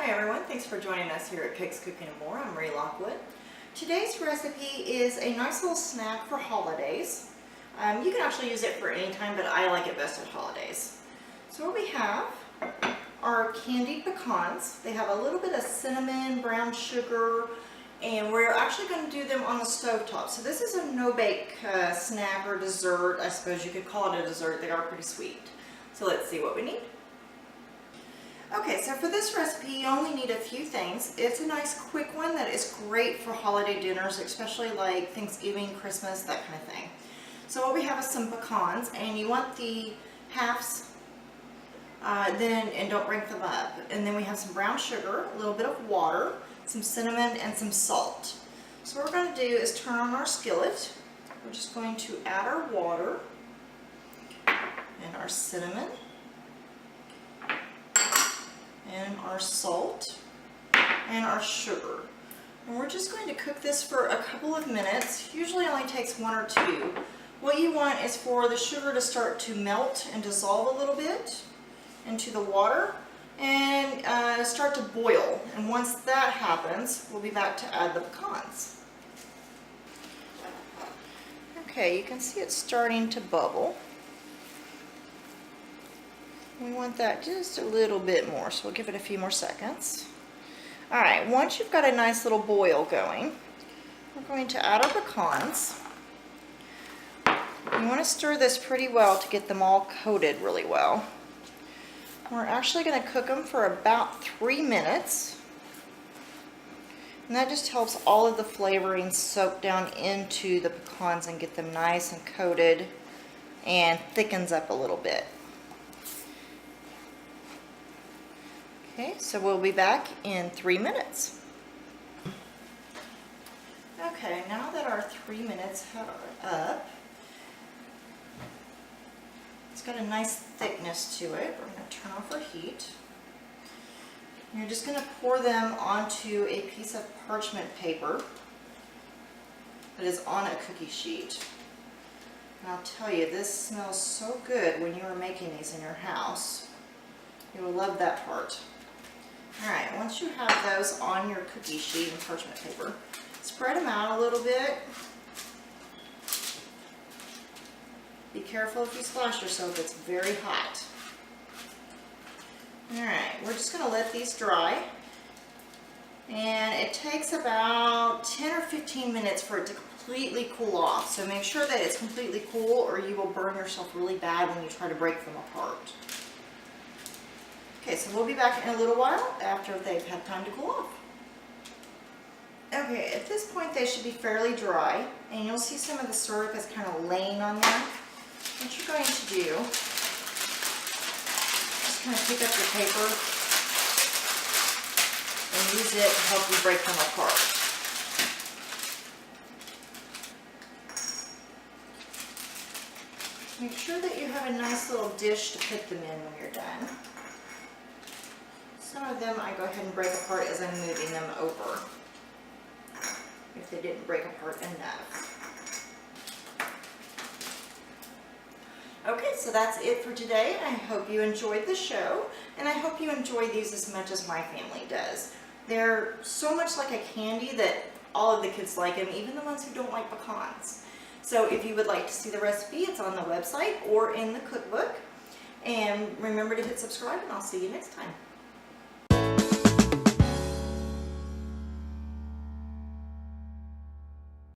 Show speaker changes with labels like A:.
A: Hi everyone, thanks for joining us here at Pigs Cooking and More. I'm Marie Lockwood. Today's recipe is a nice little snack for holidays. You can actually use it for any time, but I like it best at holidays. So what we have are candied pecans. They have a little bit of cinnamon, brown sugar, and we're actually going to do them on the stovetop. So this is a no-bake snack or dessert. I suppose you could call it a dessert. They are pretty sweet. So let's see what we need. Okay, so for this recipe you only need a few things. It's a nice quick one that is great for holiday dinners, especially like Thanksgiving, Christmas, that kind of thing. So what we have is some pecans, and you want the halves and don't break them up. And then we have some brown sugar, a little bit of water, some cinnamon, and some salt. So what we're going to do is turn on our skillet. We're just going to add our water and our cinnamon and our salt and our sugar. And we're just going to cook this for a couple of minutes. Usually only takes 1 or 2. What you want is for the sugar to start to melt and dissolve a little bit into the water and start to boil. And once that happens, we'll be back to add the pecans. Okay, you can see it's starting to bubble. We want that just a little bit more, so we'll give it a few more seconds. Alright, once you've got a nice little boil going, we're going to add our pecans. You want to stir this pretty well to get them all coated really well. We're actually going to cook them for about 3 minutes. And that just helps all of the flavoring soak down into the pecans and get them nice and coated and thickens up a little bit. Okay, so we'll be back in 3 minutes. Okay, now that our 3 minutes are up, it's got a nice thickness to it. We're going to turn off our heat. You're just going to pour them onto a piece of parchment paper that is on a cookie sheet. And I'll tell you, this smells so good when you are making these in your house. You will love that part. Alright, once you have those on your cookie sheet and parchment paper, spread them out a little bit. Be careful if you splash yourself, it's very hot. Alright, we're just going to let these dry. And it takes about 10 or 15 minutes for it to completely cool off. So make sure that it's completely cool or you will burn yourself really bad when you try to break them apart. Okay, so we'll be back in a little while after they've had time to cool off. Okay, at this point they should be fairly dry, and you'll see some of the syrup is kind of laying on there. What you're going to do, just kind of pick up your paper and use it to help you break them apart. Make sure that you have a nice little dish to put them in when you're done. Some of them I go ahead and break apart as I'm moving them over, if they didn't break apart enough. Okay, so that's it for today. I hope you enjoyed the show, and I hope you enjoy these as much as my family does. They're so much like a candy that all of the kids like them, even the ones who don't like pecans. So if you would like to see the recipe, it's on the website or in the cookbook. And remember to hit subscribe, and I'll see you next time.